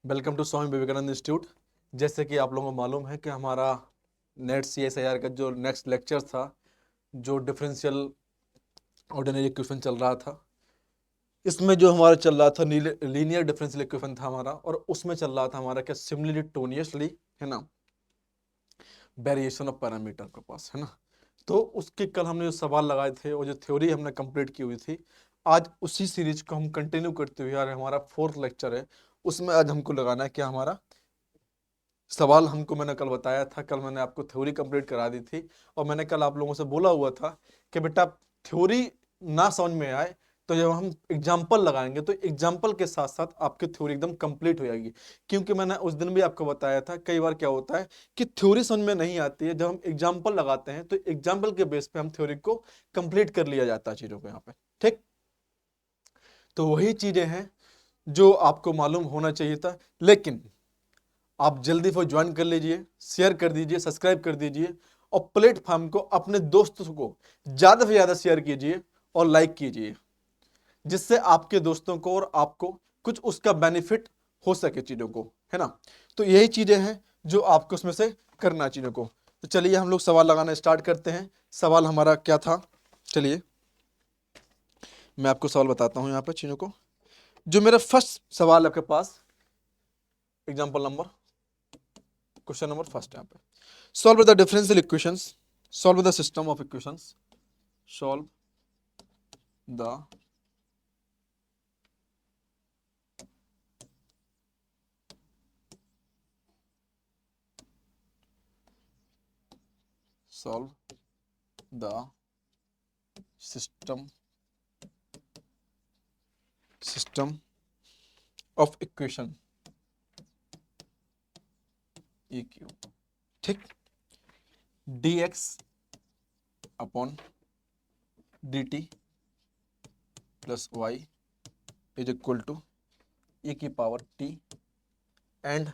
Welcome to Swami Vivekananda institute. जैसे कि आप लोगों को मालूम है कि हमारा नेट CSIR का जो नेक्स्ट लेक्चर था, जो डिफरेंशियल ऑर्डिनरी इक्वेशन चल रहा था, इसमें जो हमारा चल रहा था लीनियर डिफरेंशियल इक्वेशन था हमारा, और उसमें चल रहा था हमारा क्या सिमिलिटोनियसली, है ना, वेरिएशन ऑफ पैरामीटर के पास, है ना। तो उसके कल हमने जो सवाल लगाए थे और जो थ्योरी हमने कंप्लीट की हुई थी, आज उसी सीरीज को हम कंटिन्यू करते हुए यार हमारा 4th लेक्चर है, उसमें आज हमको लगाना है क्या हमारा सवाल। हमको मैंने कल बताया था, कल मैंने आपको थ्योरी कंप्लीट करा दी थी, और मैंने कल आप लोगों से बोला हुआ था कि बेटा थ्योरी ना समझ में आए तो जब हम एग्जाम्पल लगाएंगे तो एग्जाम्पल के साथ साथ आपकी थ्योरी एकदम कंप्लीट हो जाएगी। क्योंकि मैंने उस दिन भी आपको बताया था, कई बार क्या होता है कि थ्योरी समझ में नहीं आती है, जब हम एग्जाम्पल लगाते हैं तो एग्जाम्पल के बेस पे हम थ्योरी को कंप्लीट कर लिया जाता है चीजों को यहाँ पे। ठीक, तो वही चीजें हैं जो आपको मालूम होना चाहिए था। लेकिन आप जल्दी से ज्वाइन कर लीजिए, शेयर कर दीजिए, सब्सक्राइब कर दीजिए, और प्लेटफॉर्म को अपने दोस्तों को ज्यादा से ज्यादा शेयर कीजिए और लाइक कीजिए, जिससे आपके दोस्तों को और आपको कुछ उसका बेनिफिट हो सके चीजों को, है ना। तो यही चीजें हैं जो आपको उसमें से करना चीजों को। तो चलिए हम लोग सवाल लगाना स्टार्ट करते हैं। सवाल हमारा क्या था, चलिए मैं आपको सवाल बताता हूं यहाँ पे चीजों को। जो मेरा फर्स्ट सवाल है आपके पास, example number, question number first यहाँ पे, solve the differential equations, solve the system of equations, solve the solve the system of equation EQ। ठीक, dx upon dt plus y is equal to e की power t, and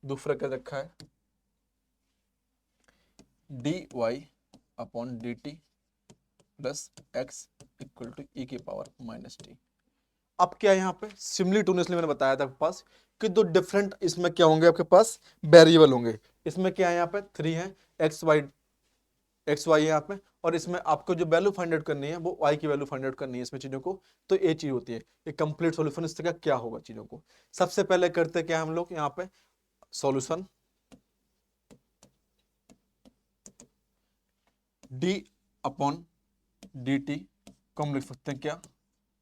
दूसरा क्या रखा है, dy upon dt plus x equal to e की power minus t। अब क्या है यहाँ पे सिमिलिटोनियसली मैंने बताया था आपके पास कि दो डिफरेंट इसमें क्या होंगे आपके पास वेरिएबल होंगे। इसमें क्या है यहाँ पे 3 है, एक्स वाई है यहाँ पे, और इसमें आपको जो वैल्यू फाइंड आउट करनी है वो y की वैल्यू फाइंड आउट करनी है इसमें चीजों को। तो ये चीज होती है ये कंप्लीट सॉल्यूशन। इसका क्या होगा चीजों को, सबसे पहले करते क्या हम लोग यहाँ पे सॉल्यूशन d अपॉन dt को हम लिख सकते हैं क्या,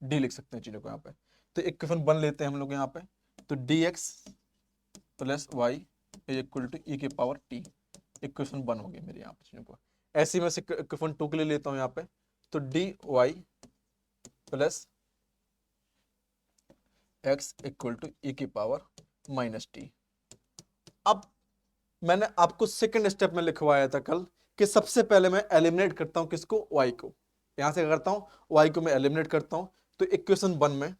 d लिख सकते हैं चीजों को यहाँ पे। तो इक्वेशन बन लेते हैं हम लोग यहाँ पे, तो dx plus Y is equal to e की पावर टी। इक्वेशन बन हो गई मेरे यहाँ पे चीजों को। ऐसे ही मैं इक्वेशन 2 के लिए लेता हूँ यहाँ पे, तो dy plus x equal to e की पावर माइनस टी। अब मैंने आपको सेकंड स्टेप में लिखवाया था कल कि सबसे पहले मैं एलिमिनेट करता हूं किसको, y को। यहां से करता हूं y को मैं एलिमिनेट करता हूं, तो इक्वेशन 1 में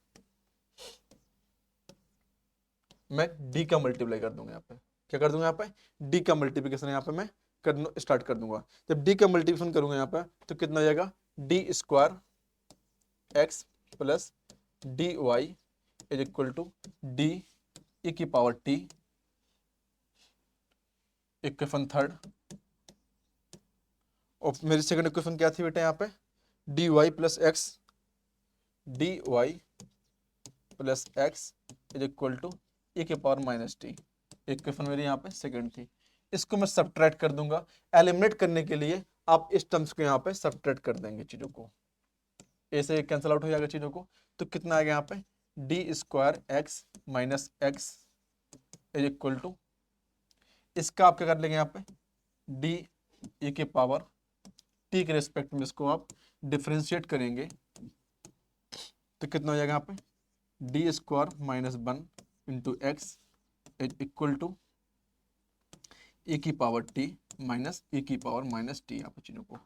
मैं d का मल्टीप्लाई कर दूंगा। यहाँ पे क्या कर दूंगा, यहाँ पे d का मल्टीप्लिकेशन यहाँ पे मैं कर स्टार्ट कर दूंगा। जब d का मल्टीप्लिकेशन करूंगा यहाँ पे तो कितना आ जाएगा, D square X plus D Y is equal to D E की पावर टी। इक्वेशन थर्ड, और मेरी सेकंड इक्वेशन क्या थी बेटा यहाँ पे, D y plus x, d y plus x is equal to e के पावर माइनस टी। इक्वेशन मेरी यहाँ पे सेकंड थी। इसको मैं सब्ट्रैक्ट कर दूंगा। एलिमिनेट करने के लिए आप इस टर्म्स को यहाँ पे सब्ट्रैक्ट कर देंगे चीजों को, ए से कैंसिल आउट हो जाएगा चीजों को। तो कितना आ गया यहाँ पे, D square X minus X is equal to, इसका आप क्या कर लेंगे यहाँ पे, डी ई के पावर टी के रेस्पेक्ट में इसको आप डिफ्रेंशिएट करेंगे, तो कितना हो जाएगा यहाँ पे, D square minus 1 into x is equal to a की पावर टी माइनस ए की पावर माइनस टी। यहाँ पे चीजों को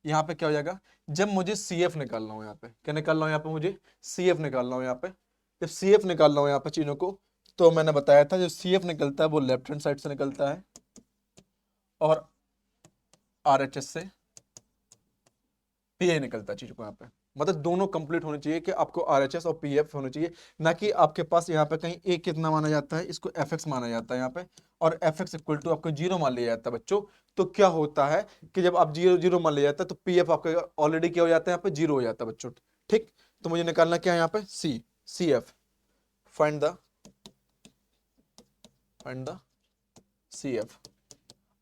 यहाँ पे क्या हो जाएगा, जब मुझे सी एफ निकालना हो, यहाँ पे क्या निकालना हो, यहाँ पे मुझे सी एफ निकालना हो। यहाँ पे जब सी एफ निकालना हो यहाँ पे चीजों को, तो मैंने बताया था जो सी एफ निकलता है वो लेफ्ट हैंड साइड से निकलता है, और आर एच एस से पी आई निकलता है चीजों को यहाँ पे। मतलब दोनों कंप्लीट होने चाहिए कि आपको RHS और PF होने चाहिए, ना कि आपके पास यहाँ पे कहीं एक कितना माना जाता है, इसको FX माना जाता है यहाँ पे, और FX इक्वल टू आपको 0 मान लिया जाता है बच्चों। तो क्या होता है कि जब आप 0 मान लिया जाता है तो PF आपका ऑलरेडी क्या हो जाता है, यहाँ पे 0 हो जाता है बच्चों। ठीक, तो मुझे निकालना क्या है यहाँ पे, CF, फाइंड द CF।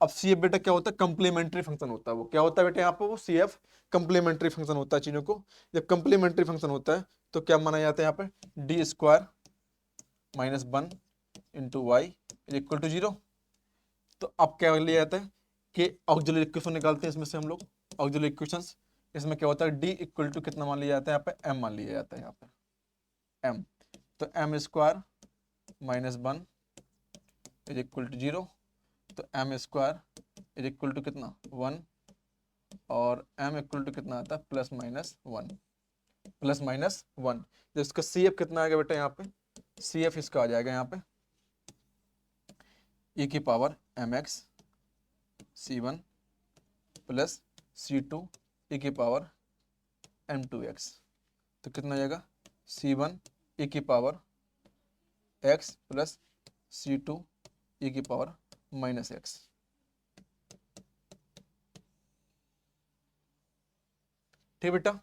अब CF बेटा क्या होता है, कंप्लीमेंट्री फंक्शन होता है। वो क्या होता है बेटा यहाँ पे, वो CF कंप्लीमेंट्री फंक्शन होता है चीजों को। जब कंप्लीमेंट्री फंक्शन होता है तो क्या माना जाता है यहाँ पे, D square minus 1 into Y is equal to 0। तो अब क्या लिया जाता है कि ऑक्सिलरी इक्वेशन निकालते हैं इसमें से हम लोग, ऑक्सिलरी इक्वेशंस। इसमें क्या होता है, D इक्वल टू कितना मान लिया जाता है यहाँ पे, M मान लिया जाता है यहाँ पे, M। तो M square minus 1 is equal to 0। तो M square is equal to कितना, 1, और M इक्वल टू कितना आता है, प्लस माइनस 1, प्लस माइनस 1। तो इसका CF कितना आएगा बेटा यहाँ पे, CF इसका आ जाएगा यहाँ पे e की power mx c1 plus c2 e की पावर m2x। तो कितना आ जाएगा, c1 e की power x plus c2 e की पावर माइनस x। ठीक बेटा,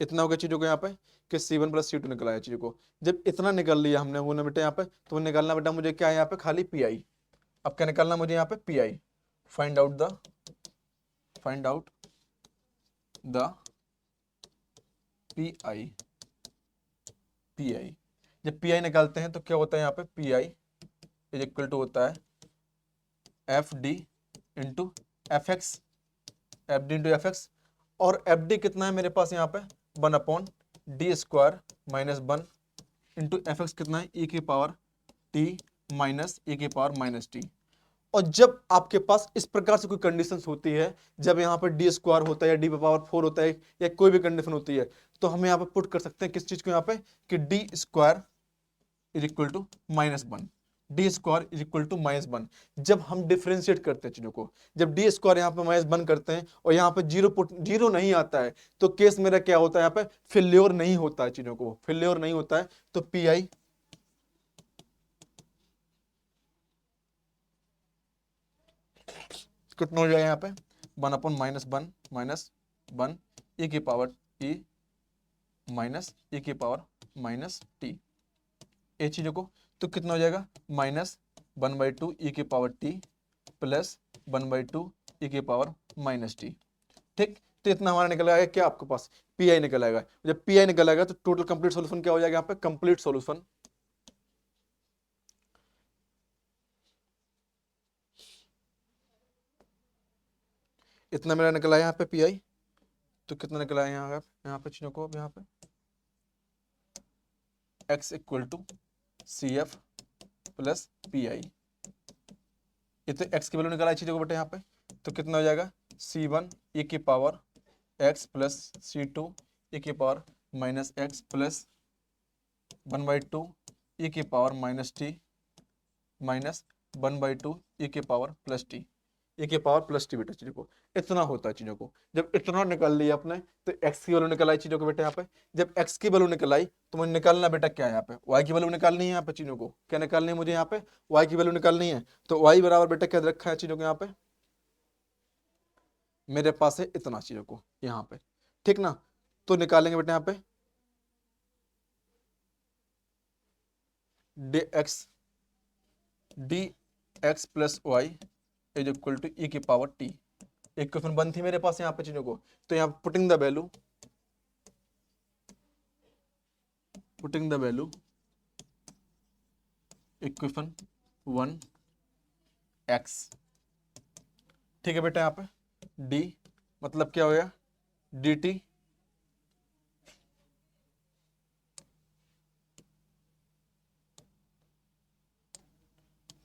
इतना हो गया चीजों को यहाँ पे कि C1 प्लस C2 निकल आया चीजों को। जब इतना निकल लिया हमने वो ना बेटा यहाँ पे, तो निकालना बेटा मुझे क्या है यहाँ पे, खाली PI। अब क्या निकालना मुझे यहाँ पे, PI, find out the PI। जब PI निकालते हैं तो क्या होता है यहाँ पे, PI इज इक्वल टू होता है FD into FX, FD into FX। और FD कितना है मेरे पास यहाँ पे, 1/D square minus 1 into FX कितना है, e की पावर t माइनस e की पावर माइनस t। और जब आपके पास इस प्रकार से कोई कंडीशन होती है, जब यहाँ पर D स्क्वायर होता है या D पे पावर 4 होता है या कोई भी कंडीशन होती है, तो हम यहाँ पे पुट कर सकते हैं किस चीज को यहाँ पे, कि D square is equal to -1, D square is equal to -1। जब हम डिफ्रेंशिएट करते हैं चीजों को, जब D स्क्वायर यहाँ पे -1 करते हैं और यहाँ पे जीरो नहीं आता है, तो केस मेरा क्या होता है, यहाँ पे फेल्योर नहीं होता है, चीजों को फेल्योर नहीं होता है। तो PI कितना हो जाएगा यहाँ पे, 1/-1 -1 e की पावर e माइनस e की पावर माइनस t, ये चीजों को। तो कितना हो जाएगा, -1/2 e की पावर t प्लस 1/2 e की पावर माइनस t। ठीक, तो इतना हमारा निकल आएगा क्या, आपके पास PI निकल आएगा। जब PI निकल आएगा तो टोटल कंप्लीट सॉल्यूशन क्या हो जाएगा यहाँ पे, कंप्लीट सॉल्यूशन इतना मेरा निकला यहाँ पे PI। तो कितना निकला है यहाँ पे चीजों को, अब यहाँ पे x equal to CF plus PI। ये तो x की वैल्यू निकाला है चीजों को बेटा यहाँ पे। तो कितना हो जाएगा, C1 e की power x plus C2 e की power minus x plus 1/2 e की power minus t minus 1/2 e की पावर प्लस t, e की पावर प्लस t बेटा चीजों को। इतना होता है चीजों को। जब इतना निकाल लिया अपने, तो x की वैल्यू निकल आई चीजों को बेटा यहाँ पे। जब x की वैल्यू निकल आई तो मुझे निकालना बेटा क्या है यहाँ पे, y की वैल्यू निकालनी है यहाँ पे चीजों को। क्या निकालनी है मुझे यहाँ पे, y की वैल्यू निकालनी है। तो y बराबर बेटा क्या रखा है चीजों को यहाँ पे, मेरे पास है इतना चीजों को यहाँ पे। ठीक ना, तो निकालेंगे बेटा यहाँ पे dx plus Y is equal to e की पावर t। इक्वेशन बन थी मेरे पास यहाँ पे चीजों को। तो यहाँ putting the value equation 1 x। ठीक है बेटा, यहाँ पे d मतलब क्या हो गया, dt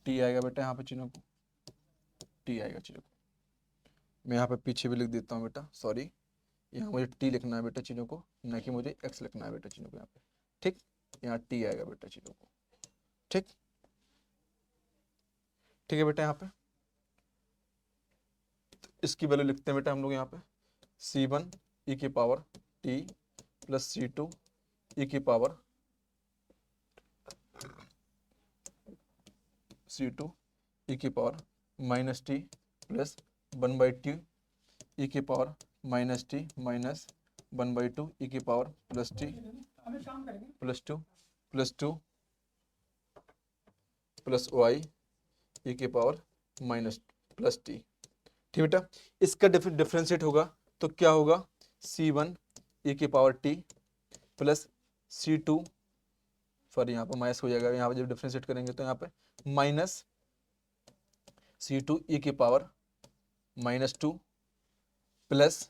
t आएगा बेटा यहाँ पे चीजों को, t आएगा चीजों को। मैं यहाँ पे पीछे भी लिख देता हूँ बेटा, सॉरी, यहाँ मुझे t लिखना है बेटा चीजों को, न कि मुझे x लिखना है बेटा चीजों को यहाँ पे। ठीक, यहाँ t आएगा बेटा चीजों को। ठीक, ठीक है बेटा, यहाँ पे तो इसकी वैल्यू लिखते हैं बेटा हम लोग यहाँ पे, C1 e की power t plus C2 e की पावर C2 e की power minus t plus 1/2 e की power minus T minus 1/2 e की power plus T plus 2 plus y e की पावर माइनस प्लस टी। ठीक बेटा, इसका differentiate होगा तो क्या होगा, C1 e की power t plus C2, sorry यहाँ पर माइनस हो जाएगा, यहाँ पर जब डिफरेंशिएट करेंगे तो यहाँ पे माइनस C2 e की पावर -2 प्लस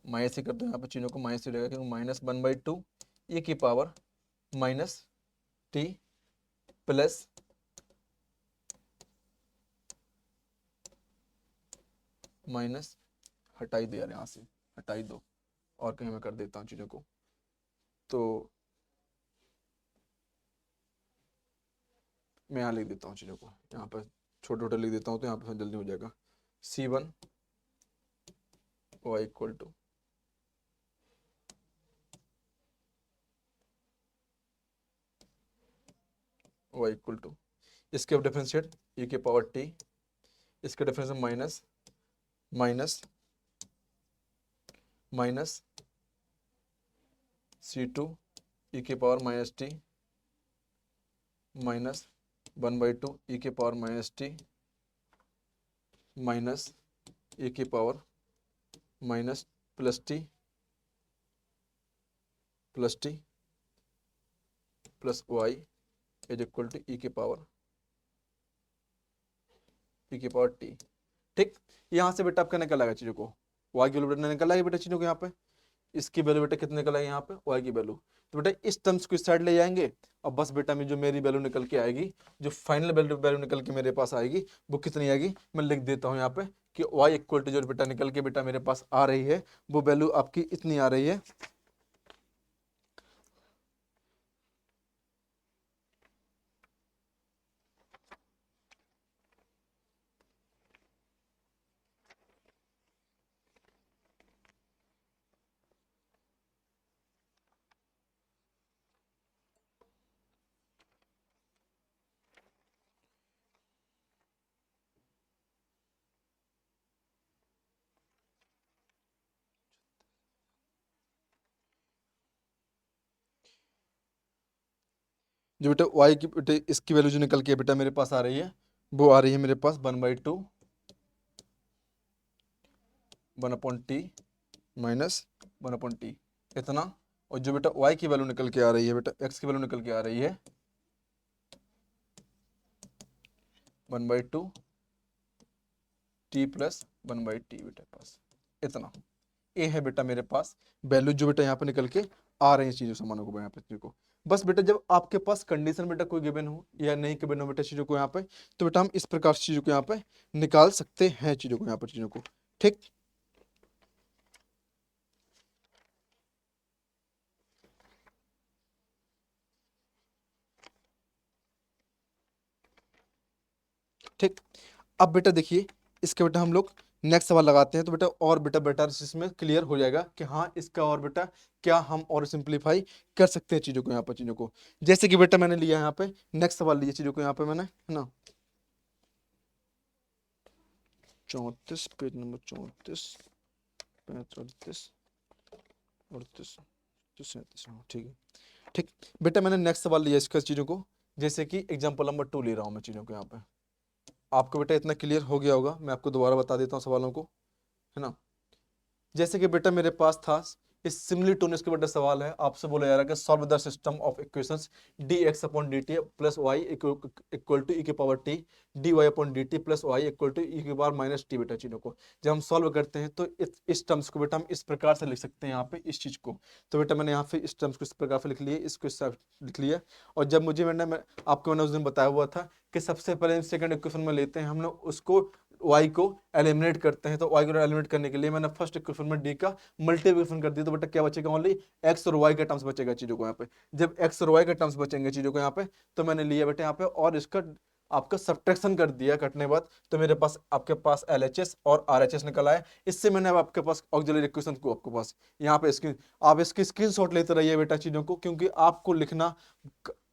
माइनस ही कर दो, यहाँ पर चीज़ों को माइनस हो जाएगा क्योंकि माइनस 1/2 e की power minus t plus minus, हटाई दो यार, यहाँ से हटाई दो और कहीं मैं कर देता हूँ चीज़ों को, तो मैं यहाँ लिख देता हूँ चीज़ों को, यहाँ पर छोटे छोटे लिख देता हूँ तो यहाँ पर जल्दी हो जाएगा। C1 y equal to y equal to, इसके डिफरेंशिएट e की पावर t, इसके differentiate minus minus minus C2 e की power minus T minus 1/2 e की power minus T minus e की power minus plus T plus Y is equal to e की power T. ठीक, यहाँ से बेटा आपका निकल आएगा चीज़ों को, y की वैल्यू बेटा निकल आएगी बेटा चीज़ों को, यहाँ पे इसकी वैल्यू बेटा कितने निकल आएगी, यहाँ पे y की वैल्यू, तो बेटा इस टर्म्स को इस साइड ले जाएंगे और बस बेटा में जो मेरी वैल्यू निकल के आएगी, जो फाइनल वैल्यू निकल के मेरे पास आएगी वो कितनी आएगी, मैं लिख देता हूँ यहाँ पे कि y इक्वल टू जो बेटा निकल के बेटा मेरे पास आ रही है वो वैल्यू आपकी इतनी आ रही है, जो बेटा y की बेटे इसकी वैल्यू जो निकल के बेटा मेरे पास आ रही है वो आ रही है मेरे पास 1/2 1/t माइनस 1/t इतना, और जो बेटा y की वैल्यू निकल के आ रही है बेटा, x की वैल्यू निकल के आ रही है 1/2 t प्लस 1/t बेटा पास इतना, ये है बेटा मेरे पास वैल्यू जो बेटा यहाँ पे निकल के आ रही है चीजों सामानों को यहाँ पे चीजों को। बस बेटा जब आपके पास कंडीशन बेटा कोई गिवन हो या नहीं गिवन हो बेटा चीजों को यहाँ पे, तो बेटा हम इस प्रकार से चीजों को यहाँ पे निकाल सकते हैं चीजों को यहाँ पर चीजों को। ठीक, ठीक, अब बेटा देखिए इसके बेटा हम लोग नेक्स्ट सवाल लगाते हैं, तो बेटा और बेटा बेटा इसमें क्लियर हो जाएगा कि हाँ इसका और बेटा क्या हम और सिंप्लीफाई कर सकते हैं चीजों को यहाँ पर चीजों को। जैसे कि बेटा मैंने लिया यहाँ पे नेक्स्ट सवाल लिया चीजों को यहाँ पे मैंने, है ना, 34 पेज नंबर 34 35 38 37, ठीक है। ठीक बेटा मैंने नेक्स्ट सवाल लिया इसका चीजों को, जैसे कि एग्जाम्पल नंबर 2 ले रहा हूँ मैं चीजों को यहाँ पे, आपको बेटा इतना क्लियर हो गया होगा, मैं आपको दोबारा बता देता हूँ सवालों को, है ना। जैसे कि बेटा मेरे पास था इस सिमिलिट्यूडनेस के बेटा सवाल है, आपसे बोला जा रहा है कि solve the system of equations dx upon dt plus y equal to e की power t dy upon dt plus y equal to e की पावर माइनस t बेटा चीजों को जब हम सॉल्व करते हैं तो इस टर्म्स को बेटा हम इस प्रकार से लिख सकते हैं यहाँ पे इस चीज को, तो बेटा मैंने यहाँ पे इस टर्म्स को इस प्रकार से लिख लिया, इसको इस लिख लिया। और जब मुझे आपको मैंने उस दिन बताया हुआ था कि सबसे पहले सेकंड इक्वेशन में लेते हैं हम लोग उसको y को एलिमिनेट करते हैं, तो y को एलिमिनेट करने के लिए मैंने फर्स्ट इक्वेशन में d का मल्टीप्लिकेशन कर दिया, तो बेटा क्या बचेगा, ओनली x और y के टर्म्स बचेगा चीजों को यहाँ पे। जब x और y के टर्म्स बचेंगे चीजों को यहाँ पे, तो मैंने लिया बेटा यहाँ पे और इसका आपका सब्ट्रैक्शन कर दिया कटने के बाद, तो मेरे पास आपके पास LHS और RHS निकल आया। इससे मैंने अब आपके पास ऑक्सिलरी इक्वेशन को आपके पास यहाँ पे स्क्रीन, आप इसकी स्क्रीनशॉट लेते रहिए बेटा चीज़ों को, क्योंकि आपको लिखना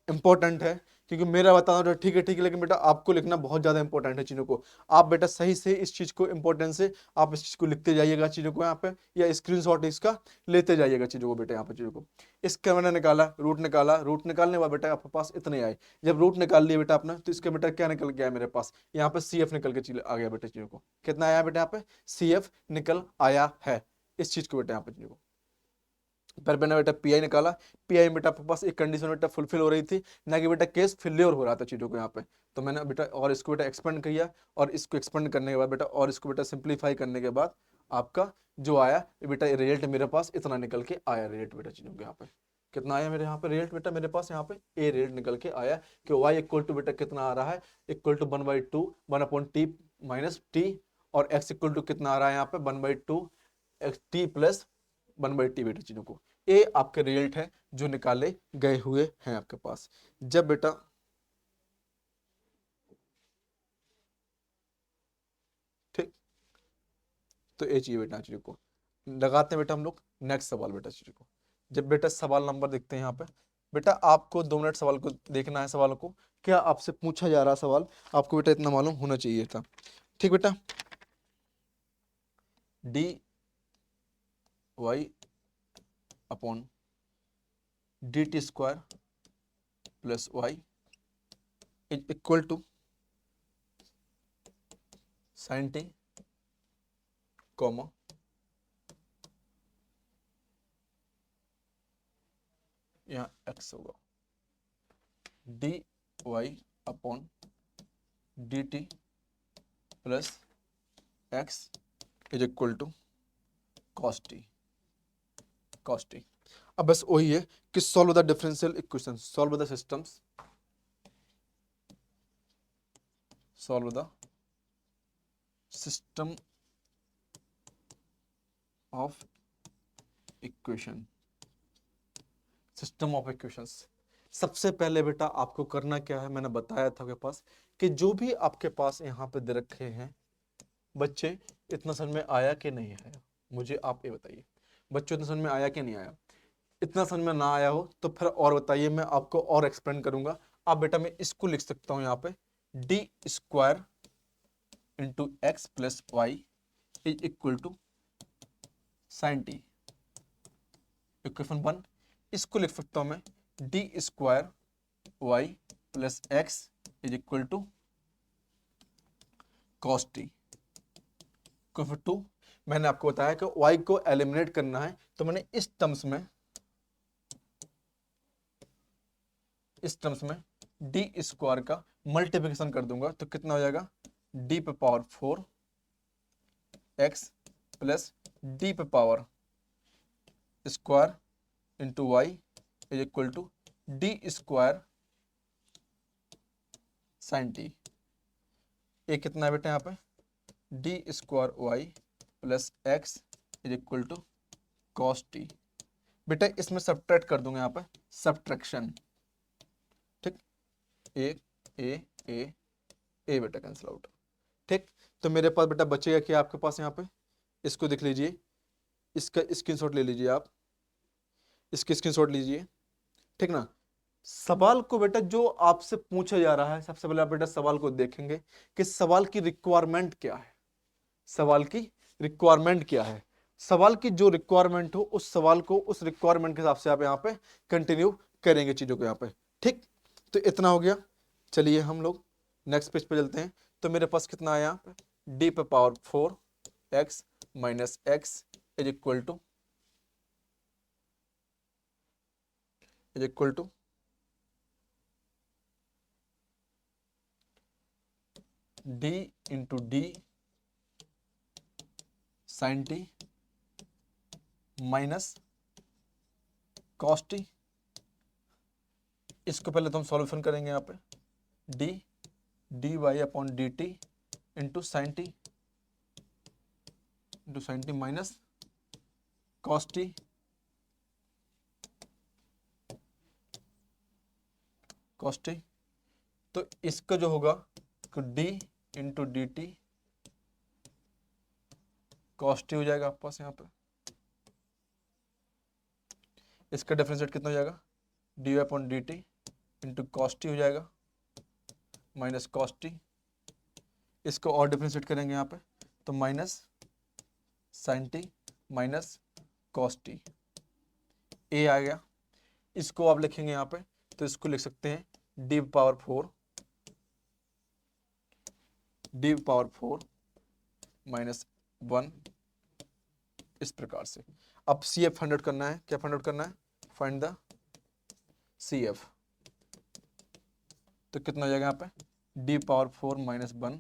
इंपॉर्टेंट है। क्योंकि मेरा बताना तो ठीक है, लेकिन बेटा आपको लिखना बहुत ज़्यादा इंपॉर्टेंट है चीज़ों को। आप बेटा सही से इस चीज़ को इंपॉर्टेंस से आप इस चीज़ को लिखते जाइएगा चीज़ों को यहाँ पे, या स्क्रीनशॉट इसका लेते जाइएगा चीज़ों को बेटा यहाँ पे चीज़ों को। इसका मैंने निकाला, रूट निकाला, रूट निकालने के बाद बेटा आपके पास इतने आए। जब रूट निकाल लिया बेटा आपने, तो इसका बेटा क्या निकल गया मेरे पास, यहाँ पे CF निकल के आ गया बेटा चीज़ों को। कितना आया बेटा यहाँ पे, CF निकल आया है इस चीज़ को बेटा यहाँ पे चीज़ों को। पर मैंने बेटा PI निकाला, PI में बेटा आपके पास एक कंडीशन बेटा फुलफिल हो रही थी, ना कि बेटा केस फेल्योर हो रहा था चीज़ों को यहाँ पे। तो मैंने बेटा और इसको बेटा एक्सपेंड किया, और इसको एक्सपेंड करने के बाद बेटा और इसको बेटा सिंप्लीफाई करने के बाद आपका जो आया बेटा रिजल्ट मेरे पास इतना निकल के आया रिजल्ट बेटा चीज़ों के यहाँ पे। कितना आया मेरे यहाँ पे रिजल्ट बेटा, मेरे पास यहाँ पे ए रिजल्ट निकल के आया कि y इक्वल टू बेटा कितना आ रहा है, equal to 1/2 1/t minus t, और x इक्वल टू कितना आ रहा है यहाँ पे 1/2 t प्लस 1/t बेटा चीज़ों को। ये आपके रिजल्ट है जो निकाले गए हुए हैं आपके पास। जब बेटा ठीक, तो ये चाहिए बेटा चीज़ों को। लगाते हैं बेटा हम लोग नेक्स्ट सवाल बेटा चीज़ों को। जब बेटा सवाल नंबर देखते हैं यहाँ पे, बेटा आपको 2 मिनट सवाल को देखना है। सवाल को क्या आपसे पूछा जा रहा सवाल, आपको बेटा इतना मालूम होना चाहिए था। ठीक बेटा, dy upon dt square plus y is equal to sin t comma यहाँ x होगा, dy upon dt plus x is equal to cos t। अब बस वही है कि solve the differential equation, solve the systems, solve the system of equation, system of equations. सबसे पहले बेटा आपको करना क्या है, मैंने बताया था आपके पास कि जो भी आपके पास यहाँ पे दे रखे हैं बच्चे, इतना समझ में आया कि नहीं आया, मुझे आप ये बताइए। बच्चों इतना समझ में आया कि नहीं आया? इतना समझ में ना आया हो तो फिर और बताइए, मैं आपको और एक्सप्लेन करूंगा। अब बेटा मैं इसको लिख सकता हूं यहाँ पे, D square into X plus Y is equal to sine T, equation 1। इसको लिख सकता हूं मैं, D square Y plus x is equal to cos T, equation 2। मैंने आपको बताया कि y को एलिमिनेट करना है, तो मैंने इस टर्म्स में डी स्क्वायर का मल्टीप्लिकेशन कर दूंगा, तो कितना हो जाएगा, डी पे पावर 4 एक्स प्लस डी पे power square into Y is equal to D square sine T. ये कितना है बेटा यहाँ पे, D square Y plus x is equal to cos T. बेटा इसमें सब्ट्रैक्ट कर दूंगा यहाँ पे, सब्ट्रैक्शन, ठीक, ए ए ए ए बेटा कैंसिल आउट। ठीक, तो मेरे पास बेटा बचेगा क्या आपके पास यहाँ पे, इसको देख लीजिए, इसका स्क्रीनशॉट ले लीजिए आप, इसकी स्क्रीनशॉट लीजिए, ठीक ना। सवाल को बेटा जो आपसे पूछा जा रहा है, सबसे पहले आप बेटा सवाल को देखेंगे कि सवाल की रिक्वायरमेंट क्या है, सवाल की रिक्वायरमेंट क्या है। सवाल की जो रिक्वायरमेंट हो उस सवाल को उस रिक्वायरमेंट के हिसाब से आप यहाँ पे कंटिन्यू करेंगे चीजों को यहाँ पे। ठीक, तो इतना हो गया। चलिए हम लोग नेक्स्ट पेज पे चलते हैं। तो मेरे पास कितना आया यहाँ पे, डी पे power 4 X minus X is equal to D into D sine T minus cos T. इसको पहले तो हम सॉल्यूशन करेंगे यहाँ पे, D Y upon D T into sine T minus cos T, तो इसका जो होगा इसको D into D T cos T हो जाएगा आपके पास यहाँ पे। इसका डिफरेंशिएट कितना हो जाएगा, D Y upon D T into cos T हो जाएगा माइनस कॉस टी। इसको और डिफरेंशिएट करेंगे यहाँ पे तो minus sine T minus cos t a आ गया। इसको आप लिखेंगे यहाँ पे तो इसको लिख सकते हैं डी पावर 4 माइनस 1 इस प्रकार से। अब सी एफ 100 करना है, क्या 100 करना है, फाइंड द सी एफ। तो कितना हो जाएगा यहाँ पे D power 4 minus 1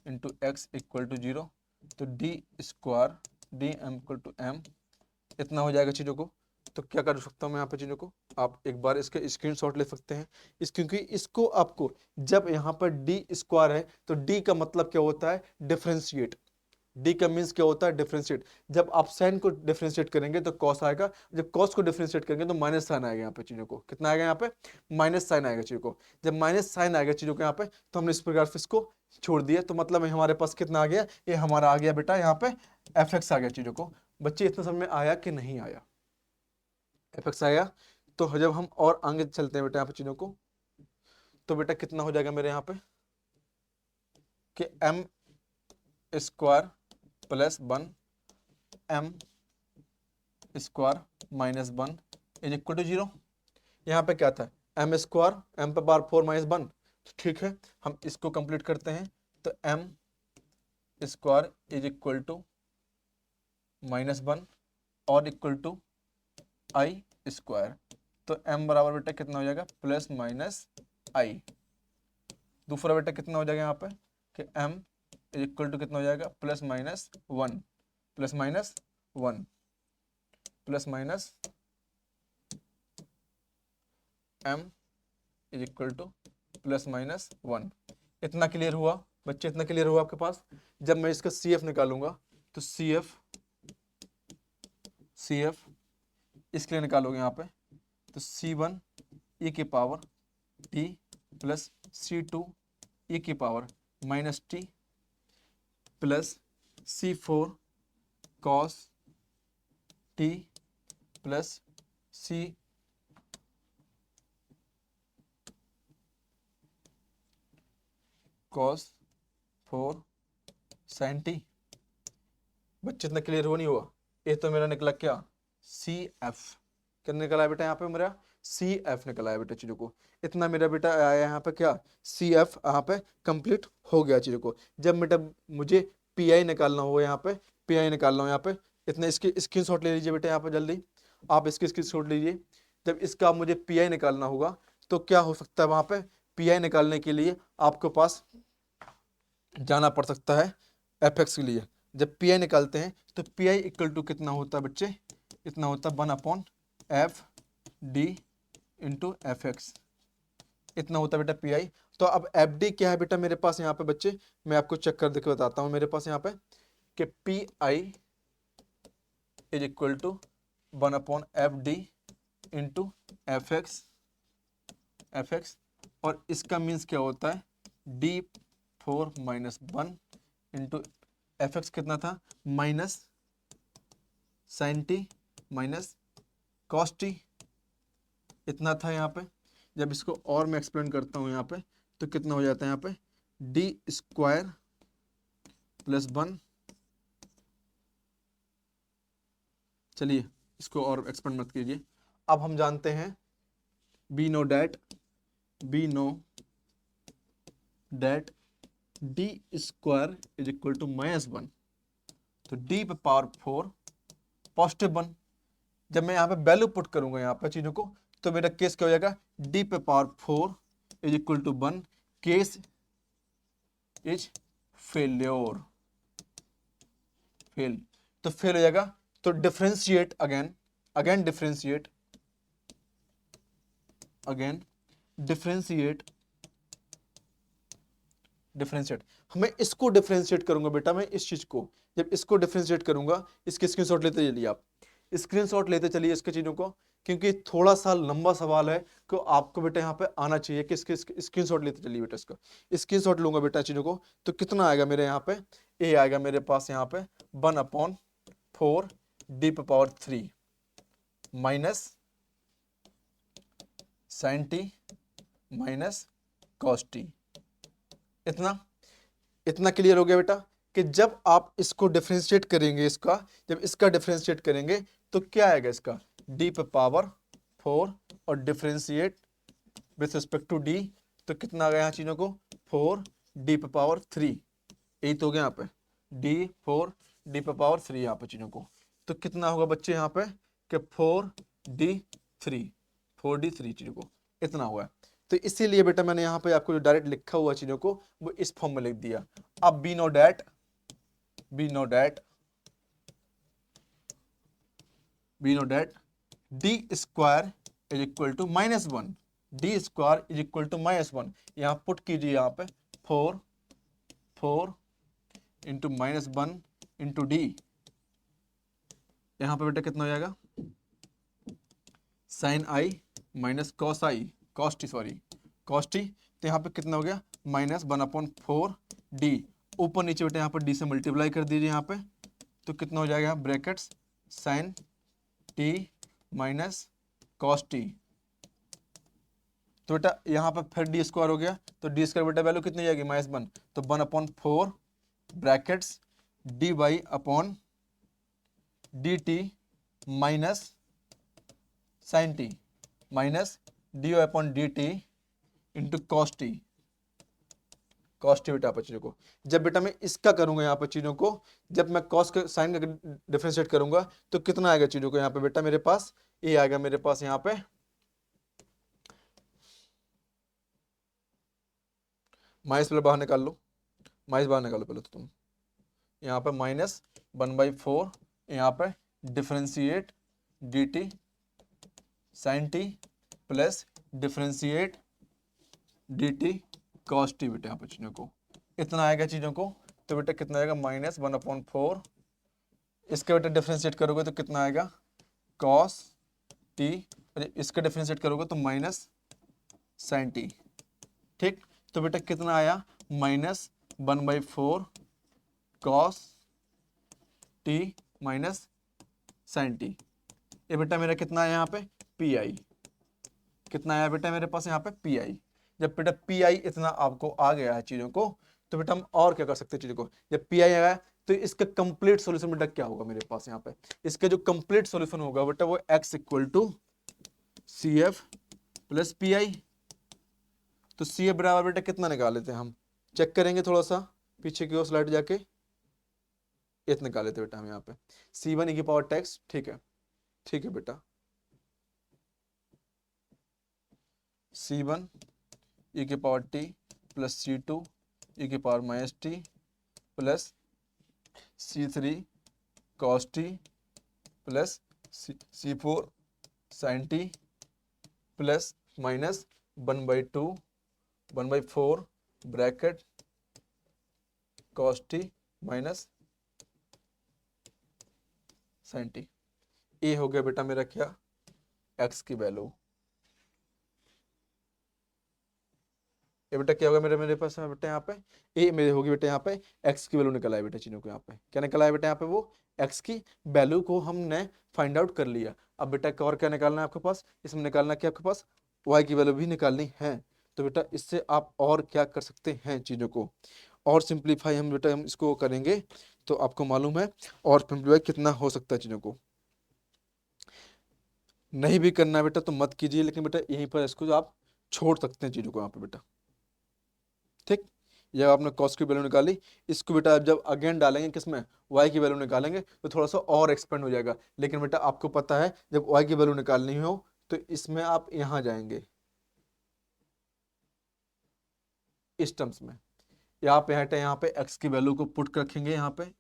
into X equal to 0, तो D square D M equal to M इतना हो जाएगा चीज़ों को। तो क्या कर सकता हूँ मैं यहाँ पे चीज़ों को, आप एक बार इसके स्क्रीनशॉट ले सकते हैं क्योंकि इसको आपको जब यहाँ पर डी स्क्वायर है तो डी का मतलब क्या होता है, डिफरेंशिएट। डी का मीन्स क्या होता है, डिफरेंशिएट। जब आप साइन को डिफरेंशिएट करेंगे तो कॉस आएगा, जब कॉस को डिफरेंशिएट करेंगे तो माइनस साइन आएगा यहाँ पे चीज़ों को। कितना आएगा यहाँ पे, माइनस साइन आएगा चीज़ों को। जब माइनस साइन आएगा चीज़ों को यहाँ पे तो हमने इस प्रकार से इसको छोड़ दिया, तो मतलब हमारे पास कितना आ गया, ये हमारा आ गया बेटा यहाँ पे एफ एक्स आ गया चीज़ों को। बच्चे इतना समझ में आया कि नहीं आया, एफ एक्स आया। तो जब हम और आगे चलते हैं बेटा यहाँ पे चीज़ों को, तो बेटा कितना हो जाएगा मेरे यहाँ पे कि M square plus 1 M square minus 1 is equal to 0। यहाँ पे क्या था, एम स्क्वायर एम पे बार 4 माइनस 1, ठीक है। हम इसको कंप्लीट करते हैं तो M square is equal to minus 1 और इक्वल टू आई स्क्वायर। तो m बराबर बेटा कितना हो जाएगा, प्लस माइनस आई। दूसरा बेटा कितना हो जाएगा यहाँ पे कि m इज इक्वल टू कितना हो जाएगा, plus minus 1 plus minus 1 plus minus m is equal two plus minus 1। इतना क्लियर हुआ बच्चे, इतना क्लियर हुआ आपके पास। जब मैं इसका सी एफ निकालूंगा तो सी एफ इसके लिए निकालोगे यहाँ पे तो C1 e की power t plus C2 e की power minus t plus C4 cos t plus C cos 4 sin t। बच्चे इतना क्लियर हुआ नहीं हुआ, ये तो मेरा निकला क्या, सी एफ। क्या निकला है बेटा यहाँ पे मेरा, सी एफ निकला है बेटा चीज़ों को। इतना मेरा बेटा आया यहाँ पे क्या, सी एफ यहाँ पे कंप्लीट हो गया चीज़ों को। जब बेटा मुझे पी आई निकालना हो, यहाँ पे पी आई निकालना हो, यहाँ पे इतना इसकी स्क्रीनशॉट ले लीजिए बेटा यहाँ पे जल्दी, आप इसकी स्क्रीनशॉट लीजिए। जब इसका मुझे पी आई निकालना होगा तो क्या हो सकता है, वहाँ पे पी आई निकालने के लिए आपके पास जाना पड़ सकता है एफ एक्स के लिए। जब पी आई निकालते हैं तो पी आई इक्वल टू कितना होता है बच्चे, इतना होता है 1 upon F D into F x, इतना होता है बेटा पी आई। तो अब एफ डी क्या है बेटा मेरे पास यहाँ पे बच्चे, मैं आपको चेक कर देकर बताता हूँ मेरे पास यहाँ पे कि P I is equal to 1 upon F D into F X, और इसका मीन्स क्या होता है D4 minus 1 into F X कितना था, minus sine T minus cos T, इतना था यहाँ पे। जब इसको और मैं एक्सप्लेन करता हूँ यहाँ पे तो कितना हो जाता है यहाँ पे डी स्क्वायर प्लस 1। चलिए इसको और एक्सप्लेन मत कीजिए। अब हम जानते हैं we know that D square is equal to minus 1, तो डी पे पावर 4 पॉजिटिव 1। जब मैं यहाँ पे वैल्यू पुट करूंगा यहाँ पे चीजों को तो मेरा केस क्या हो जाएगा, डी पे power 4 is equal to 1, case is fail, तो फेल हो जाएगा। तो डिफरेंशिएट अगेन डिफरेंशिएट मैं इसको डिफरेंशिएट करूंगा बेटा, मैं इस चीज को जब इसको डिफरेंशिएट करूंगा, इसके स्क्रीनशॉट लेते चलिए, आप स्क्रीनशॉट लेते चलिए इसके चीजों को। क्योंकि थोड़ा सा लंबा सवाल है तो आपको बेटा यहाँ पे आना चाहिए कि इसके स्क्रीनशॉट लेते चलिए बेटा, इसका स्क्रीनशॉट लूंगा बेटा चीजों को। तो कितना आएगा मेरे यहाँ पे, ए आएगा मेरे पास यहाँ पे 1/4 D power 3 minus sine T minus cos T. इतना क्लियर हो गया बेटा कि जब आप इसको डिफरेंशिएट करेंगे, जब इसका डिफरेंशिएट करेंगे तो क्या आएगा, इसका डी पे पावर 4 और differentiate with respect to D तो कितना आ गया यहाँ चीजों को 4 डी पे पावर 3। यही तो हो गया यहाँ पे डी 4 डी पे पावर 3 यहाँ पे चीजों को। तो कितना होगा बच्चे यहाँ पे कि 4D3 चीजों को इतना हुआ। तो इसीलिए बेटा मैंने यहाँ पे आपको जो डायरेक्ट लिखा हुआ चीजों को वो इस फॉर्म में लिख दिया। अब we know that D square is equal to -1, D square is equal to -1। यहाँ पुट कीजिए यहाँ पे 4 इंटू -1 इंटू डी। यहाँ पे बेटा कितना हो जाएगा साइन आई माइनस कॉस टी। तो यहाँ पे कितना हो गया -1/4 डी। ऊपर नीचे बेटा यहाँ पर डी से मल्टीप्लाई कर दीजिए यहाँ पे। तो कितना हो जाएगा brackets sine T minus cos T. तो बेटा यहाँ पे फिर डी स्क्वायर हो गया। तो डी स्क्वायर बेटा वैल्यू कितनी जाएगी -1 तो 1/4 brackets D Y upon D T minus sine T minus D Y upon D T into cos T बेटा आप चीजों को। जब बेटा मैं इसका करूंगा यहाँ पर चीजों को, जब मैं कॉस का साइन का डिफरेंशिएट करूंगा तो कितना आएगा चीजों को यहाँ पे बेटा मेरे पास ये आएगा मेरे पास यहाँ पे माइनस पहले बाहर निकाल लो, पहले तो तुम यहाँ पे -1/4 यहाँ पे differentiate D T sine T plus differentiate D T cos T बेटा यहाँ पे चीजों को इतना आएगा चीजों को। तो बेटा कितना आएगा -1/4 इसके बेटा डिफरेंशिएट करोगे तो कितना आएगा कॉस टी, इसका डिफरेंशिएट करोगे तो माइनस साइन टी। ठीक, तो बेटा कितना आया -1/4 cos T minus sine T. ये बेटा मेरा कितना आया यहाँ पे पी आई। कितना आया बेटा मेरे पास यहाँ पे पी आई। जब बेटा पी आई इतना आपको आ गया है चीजों को तो बेटा हम और क्या कर सकते हैं चीजों को। जब पी आई आया तो इसका कंप्लीट सॉल्यूशन बेटा क्या होगा मेरे पास यहाँ पे, इसका जो कंप्लीट सॉल्यूशन होगा बेटा वो x equal to C F plus P I. तो सी एफ बराबर बेटा कितना निकाल लेते हैं हम, चेक करेंगे थोड़ा सा पीछे की ओर स्लाइड जाके, इतना निकाल लेते बेटा हम यहाँ पे C1 e की पावर टैक्स। ठीक है बेटा C1 e की power t plus C2 e की power -t plus C3 cos t plus C4 sin t plus -1/4 bracket cos t minus sin t। ये हो गया बेटा मेरा क्या x की वैल्यू। ये बेटा क्या होगा मेरे पास बेटा यहाँ पे ए मेरे होगी बेटा यहाँ पे x की वैल्यू निकल आए बेटा चीजों को। यहाँ पे क्या निकल आया बेटा यहाँ पे वो x की वैल्यू को हमने फाइंड आउट कर लिया। अब बेटा और क्या निकालना है आपके पास, इसमें निकालना क्या आपके पास y की वैल्यू भी निकालनी है। तो बेटा इससे आप और क्या कर सकते हैं चीजों को और सिंप्लीफाई हम इसको करेंगे तो आपको मालूम है और सिंप्लीफाई कितना हो सकता है चीजों को। नहीं भी करना है बेटा तो मत कीजिए, लेकिन बेटा यहीं पर इसको आप छोड़ सकते हैं चीजों को यहाँ पे बेटा। ठीक, जब आपने कॉस की वैल्यू निकाली इसको बेटा जब अगेन डालेंगे किसमें y की वैल्यू निकालेंगे तो थोड़ा सा और एक्सपेंड हो जाएगा। लेकिन बेटा आपको पता है जब y की वैल्यू निकालनी हो तो इसमें आप यहां जाएंगे इस टर्म्स में, यहाँ पे x की वैल्यू को पुट रखेंगे, यहाँ पे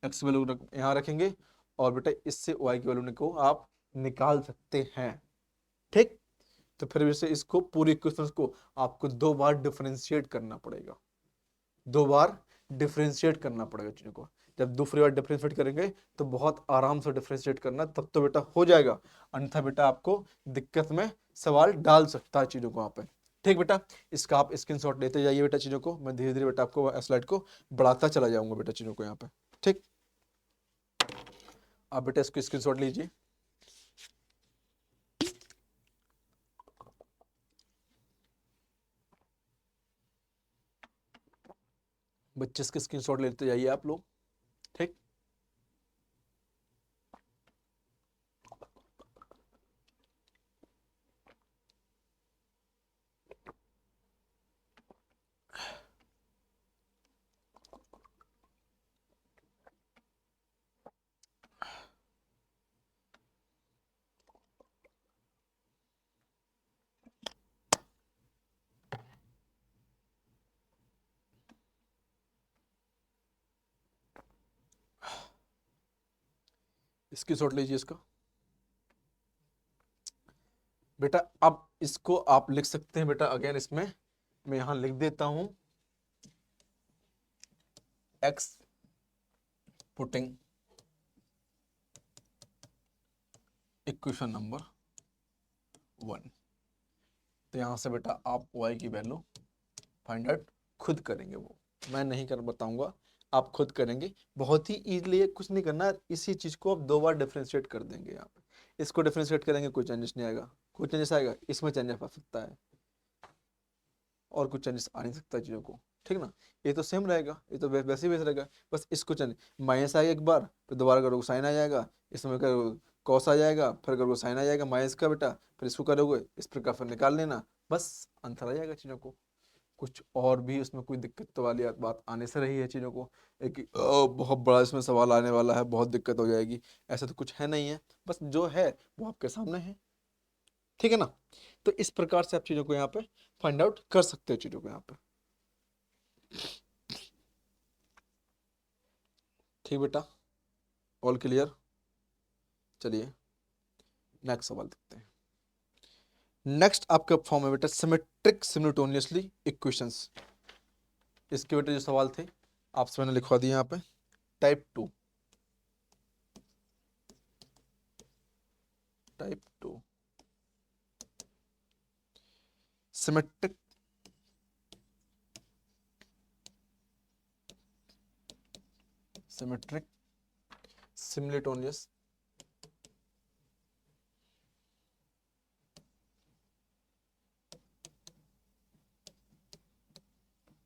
x वैल्यू यहाँ रखेंगे और बेटा इससे y की वैल्यू को आप निकाल सकते हैं। ठीक, तो फिर से इसको पूरी इक्वेशन को आपको 2 बार डिफरेंशिएट करना पड़ेगा, चीजों को। जब दूसरी बार डिफरेंशिएट करेंगे तो बहुत आराम से डिफरेंशिएट करना, तब तो बेटा हो जाएगा, अन्यथा बेटा आपको दिक्कत में सवाल डाल सकता है चीज़ों को यहाँ पे। ठीक बेटा, इसका आप स्क्रीनशॉट लेते जाइए बेटा चीज़ों को, मैं धीरे धीरे बेटा आपको स्लाइड को बढ़ाता चला जाऊंगा बेटा चीज़ों को यहाँ पे। ठीक, आप बेटा इसको स्क्रीनशॉट लीजिए। बच्चे इसके स्क्रीनशॉट लेते जाइए आप लोग। ठीक, स्क्रीनशॉट लीजिए इसका बेटा। अब इसको आप लिख सकते हैं बेटा, अगेन इसमें मैं यहां लिख देता हूं, एक्स पुटिंग इक्वेशन नंबर 1। तो यहां से बेटा आप y की वैल्यू फाइंड आउट खुद करेंगे, वो मैं नहीं कर बताऊंगा, आप खुद करेंगे, बहुत ही इजीली है, कुछ नहीं करना। इसी चीज को आप 2 बार डिफरेंशिएट कर देंगे। यहाँ पे इसको डिफरेंशिएट करेंगे, कोई चेंजेस नहीं आएगा, कोई चेंजेस आएगा इसमें चेंजेस आ सकता है, और कुछ चेंजेस आ नहीं सकता चीज़ों को। ठीक ना, ये तो सेम रहेगा, ये तो वैसे ही वैसे रहेगा, बस इसको चेंज माइनस आएगा एक बार, फिर दोबारा करोगे साइन आ जाएगा, इसमें करोगे कॉस आ जाएगा, फिर करोगे साइन आ जाएगा माइनस का बेटा, फिर इसको करोगे इस प्रकार फिर निकाल लेना, बस आंसर आ जाएगा चीज़ों को। कुछ और भी उसमें कोई दिक्कत तो वाली बात आने से रही है चीज़ों को, एक बहुत बड़ा इसमें सवाल आने वाला है, बहुत दिक्कत हो जाएगी, ऐसा तो कुछ है नहीं है, बस जो है वो आपके सामने है। ठीक है ना, तो इस प्रकार से आप चीज़ों को यहाँ पे फाइंड आउट कर सकते हो चीज़ों को यहाँ पे। ठीक बेटा, ऑल क्लियर। चलिए नेक्स्ट सवाल देखते हैं। नेक्स्ट आपका फॉर्म है बेटा सिमेट्रिक सिमुलेटेनियसली इक्वेशंस। इसके बेटा जो सवाल थे आपसे मैंने लिखवा दिया यहाँ पे, type 2, type 2 symmetric symmetric simultaneous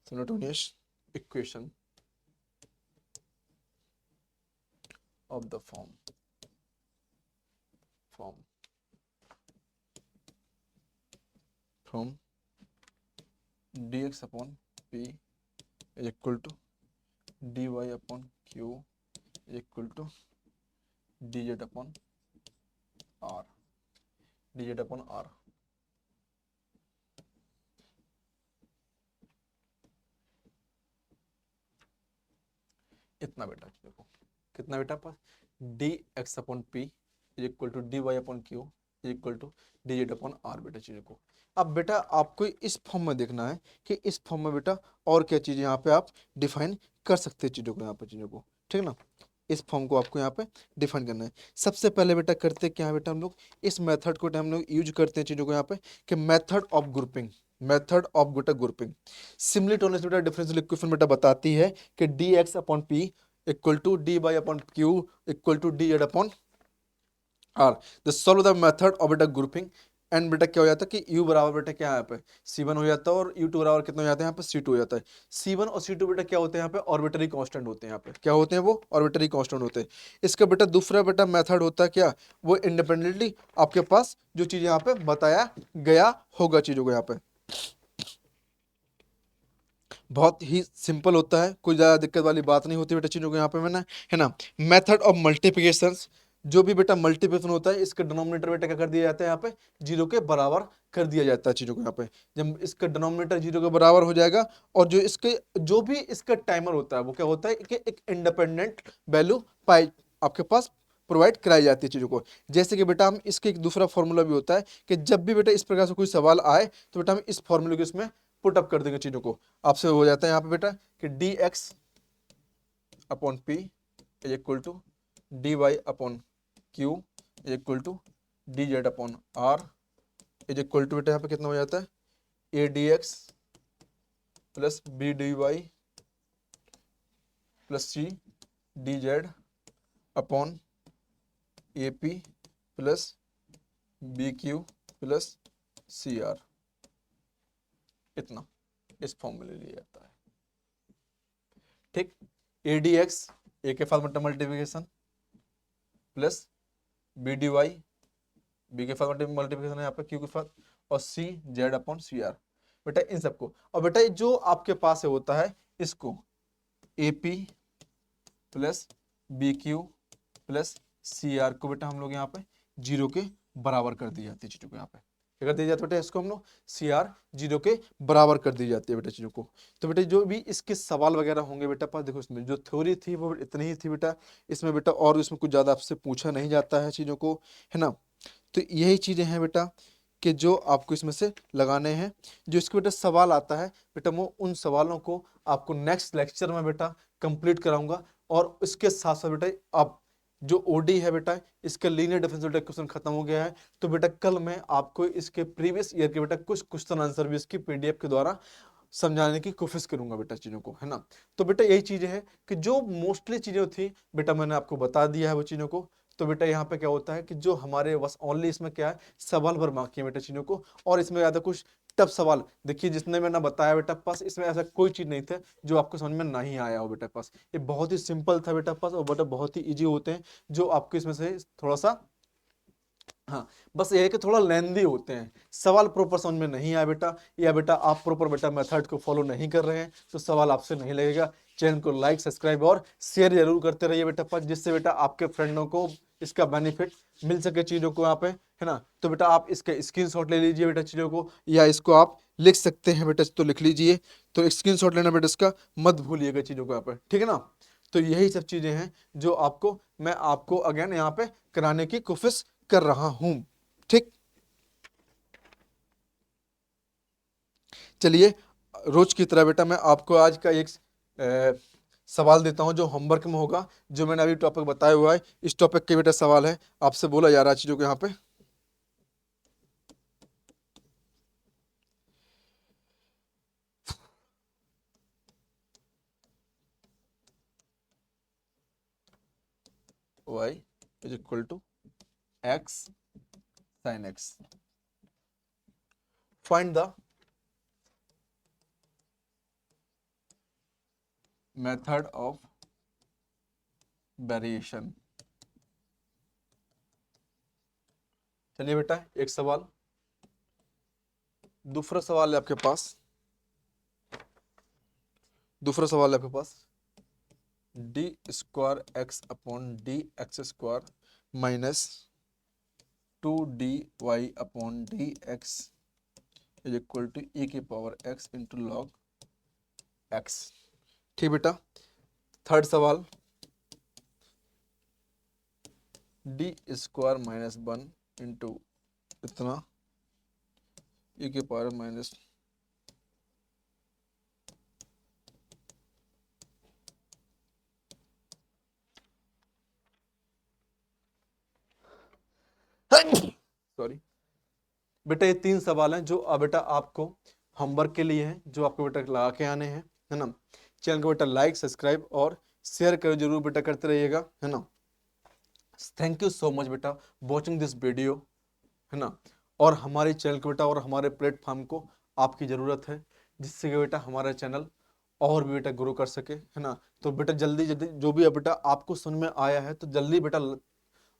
simultaneous equation of the form from dx upon p is equal to dy upon q is equal to dz upon r, dz upon r। इतना बेटा देखो, कितना बेटा पास d x upon p is equal to d Y upon q is equal to d z upon r बेटा चीज़ों को। अब बेटा आपको इस फॉर्म में देखना है कि इस फॉर्म में बेटा और क्या चीज़ यहाँ पे आप डिफाइन कर सकते हैं चीज़ों को, यहाँ पे चीज़ों को। ठीक ना, इस फॉर्म को आपको यहाँ पे डिफाइन करना है। सबसे पहले बेटा करते क्या है बेटा, हम लोग इस मेथड को हम लोग यूज करते हैं चीज़ों को यहाँ पे कि method of grouping, method of बेटा ग्रुपिंग। सिमुलेटेनियस बेटा डिफरेंशियल इक्वेशन बेटा बताती है कि d x upon p equal to d Y upon q equal to d z upon r. The solve the method of बेटा ग्रुपिंग एंड बेटा क्या हो जाता है कि u बराबर बेटा क्या है यहाँ पे c1 हो जाता है, और u2 बराबर कितना हो जाता है यहाँ पे c2 हो जाता है। c1 और c2 बेटा क्या होते हैं यहाँ पे ऑर्बिटरी कांस्टेंट होते हैं, यहाँ पे क्या होते हैं वो ऑर्बिटरी कांस्टेंट होते हैं। इसका बेटा दूसरा बेटा मेथड होता है क्या, वो इंडिपेंडेंटली आपके पास जो चीज यहाँ पे बताया गया होगा चीजों को, यहाँ पे बहुत ही सिंपल होता है, कोई ज्यादा दिक्कत वाली बात नहीं होती बेटा चीजों को यहाँ पे मैंने, है ना। मेथड ऑफ मल्टीप्लिकेशन, जो भी बेटा मल्टीप्लिकेशन होता है इसका डिनोमिनेटर बेटा क्या कर दिया जाता है यहाँ पे जीरो के बराबर कर दिया जाता है चीजों को। यहाँ पे जब इसका डिनोमिनेटर जीरो के बराबर हो जाएगा, और जो इसके जो भी इसका टाइमर होता है वो क्या होता है कि एक इंडिपेंडेंट वैल्यू पाई आपके पास प्रोवाइड कराई जाती है चीज़ों को। जैसे कि बेटा हम इसके एक दूसरा फॉर्मूला भी होता है कि जब भी बेटा इस प्रकार से कोई सवाल आए तो बेटा हम इस फॉर्मूले को इसमें पुट अप कर देंगे चीज़ों को। आपसे हो जाता है यहाँ पे बेटा कि d x upon p is equal to d Y upon q is equal to d z upon r is equal to बेटा यहाँ पे कितना हो जाता है a d x plus B D y plus c d z upon a p plus b q plus c r, इतना इस form में ले लिया जाता है। ठीक, ए डी एक्स ए के फॉर्म में multiplication plus B D Y B के फॉर्म में मल्टीप्लिकेशन है यहाँ पे क्यू के साथ और C Z upon C R, बेटा इन सबको। और बेटा जो आपके पास होता है इसको a p plus b q plus c r को बेटा हम लोग यहाँ पे जीरो के बराबर कर दी जाती है चीजों को। यहाँ पे क्या कर दी जाती है बेटा, इसको हम लोग सी आर जीरो के बराबर कर दी जाती है बेटा चीजों को। तो बेटा जो भी इसके सवाल वगैरह होंगे बेटा पास, देखो इसमें जो थ्योरी थी वो इतनी ही थी बेटा, इसमें बेटा और इसमें कुछ ज्यादा आपसे पूछा नहीं जाता है चीजों को, है ना। तो यही चीजें हैं बेटा कि जो आपको इसमें से लगाने हैं। जो इसके बेटा सवाल आता है बेटा वो उन सवालों को आपको नेक्स्ट लेक्चर में बेटा कंप्लीट कराऊंगा। और इसके साथ साथ बेटा आप जो ओडी है बेटा इसका लीनियर डिफरेंशियल इक्वेशन खत्म हो गया है, तो बेटा कल मैं आपको इसके प्रीवियस ईयर के बेटा कुछ क्वेश्चन आंसर भी इसकी पीडीएफ के द्वारा समझाने की कोशिश करूंगा बेटा चीजों को, है ना। तो बेटा यही चीजें हैं कि जो मोस्टली चीजें थी बेटा मैंने आपको बता दिया है वो चीजों को। तो बेटा यहाँ पे क्या होता है कि जो हमारे बस ओनली इसमें क्या है सवाल भर बाकी है बेटा चीजों को, और इसमें ज्यादा कुछ टफ सवाल देखिए जितने मैंने बताया बेटा पास इसमें ऐसा कोई चीज नहीं था जो आपको समझ में नहीं आया हो बेटा पास। ये बहुत ही सिंपल था बेटा पास और बेटा बहुत ही इजी होते हैं जो आपको इसमें से थोड़ा सा, हाँ बस ये है कि थोड़ा लेंदी होते हैं, सवाल प्रॉपर समझ में नहीं आया बेटा, या बेटा आप प्रॉपर बेटा मेथड को फॉलो नहीं कर रहे हैं तो सवाल आपसे नहीं लगेगा। चैनल को लाइक सब्सक्राइब और शेयर जरूर करते रहिए बेटा पास, जिससे बेटा आपके फ्रेंडों को इसका बेनिफिट मिल सके चीजों को यहाँ पे, है ना। तो बेटा आप इसका स्क्रीनशॉट ले लीजिए बेटा चीजों को, या इसको आप लिख सकते हैं बेटा तो लिख लीजिए। तो स्क्रीनशॉट लेना बेटा इसका मत भूलिएगा चीजों को यहाँ पे, ठीक है ना। तो यही सब चीजें हैं जो आपको मैं आपको अगेन यहाँ पे कराने की कोशिश कर रहा हूं, ठीक। चलिए रोज की तरह बेटा मैं आपको आज का एक सवाल देता हूं जो होमवर्क में होगा, जो मैंने अभी टॉपिक बताया हुआ है इस टॉपिक के बेटा सवाल है, आपसे बोला जा रहा है चीजों को यहाँ पे। y is equal to x sin x. Find the method of variation. चलिए बेटा एक सवाल, दूसरा सवाल है आपके पास, दूसरा सवाल है आपके पास d square x upon d x square minus 2dy upon d x is equal to e की power x into log x। ठीक बेटा, थर्ड सवाल डी स्क्वायर माइनस 1 इंटू इतना e की पावर माइनस सॉरी बेटा ये तीन सवाल हैं जो बेटा आपको होमवर्क के लिए हैं, जो आपको बेटा लगा के आने हैं, है ना। चैनल को बेटा लाइक सब्सक्राइब और शेयर करो जरूर बेटा करते रहिएगा, है ना। थैंक यू सो मच बेटा वॉचिंग दिस वीडियो, है ना। और हमारे चैनल को बेटा और हमारे प्लेटफॉर्म को आपकी ज़रूरत है, जिससे कि बेटा हमारा चैनल और भी बेटा ग्रो कर सके, है ना। तो बेटा जल्दी जल्दी जो भी बेटा आपको समझ में आया है तो जल्दी बेटा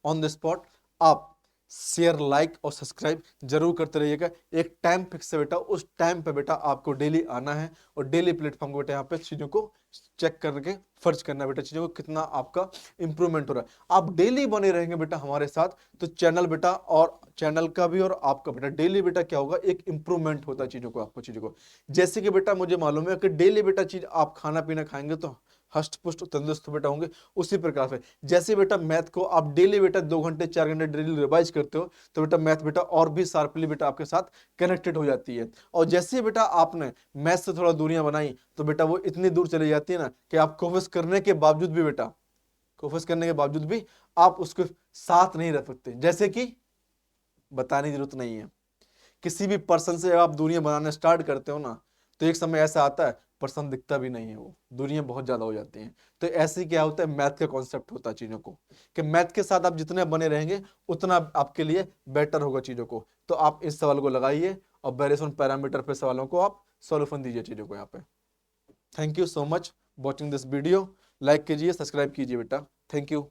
ऑन द स्पॉट आप शेयर लाइक और सब्सक्राइब जरूर करते रहिएगा। एक टाइम फिक्स है बेटा, उस टाइम पे बेटा आपको डेली आना है और डेली प्लेटफॉर्म को बेटा यहाँ पे चीज़ों को चेक करके फर्ज करना बेटा चीज़ों को कितना आपका इंप्रूवमेंट हो रहा है। आप डेली बने रहेंगे बेटा हमारे साथ तो चैनल बेटा और चैनल का भी और आपका बेटा डेली बेटा क्या होगा एक इंप्रूवमेंट होता है चीज़ों को, आपको चीज़ों को। जैसे कि बेटा मुझे मालूम है कि डेली बेटा चीज़ आप खाना पीना खाएंगे तो हष्ट पुष्ट तंदुरुस्त बेटा होंगे, उसी प्रकार से जैसे बेटा मैथ को आप डेली बेटा 2 घंटे 4 घंटे डेली रिवाइज करते हो तो बेटा मैथ बेटा और भी शार्पली बेटा आपके साथ कनेक्टेड हो जाती है। और जैसे बेटा आपने मैथ से थोड़ा दूरियां बनाई तो बेटा वो इतनी दूर चली जाती है ना कि आप कोशिश करने के बावजूद भी बेटा कोशिश करने के बावजूद भी आप उसके साथ नहीं रह सकते। जैसे कि बताने की जरूरत नहीं है, किसी भी पर्सन से जब आप दूरियां बनाने स्टार्ट करते हो ना, तो एक समय ऐसा आता है पर्सन दिखता भी नहीं है, वो दूरियां बहुत ज्यादा हो जाती हैं। तो ऐसे ही क्या होता है, मैथ का कॉन्सेप्ट होता है चीजों को, कि मैथ के साथ आप जितने बने रहेंगे उतना आपके लिए बेटर होगा चीजों को। तो आप इस सवाल को लगाइए और वेरिएशन पैरामीटर पे सवालों को आप सॉल्यूशन दीजिए चीजों को यहाँ पे। Thank you so much watching this video. Like कीजिए, सब्सक्राइब कीजिए बेटा। Thank you.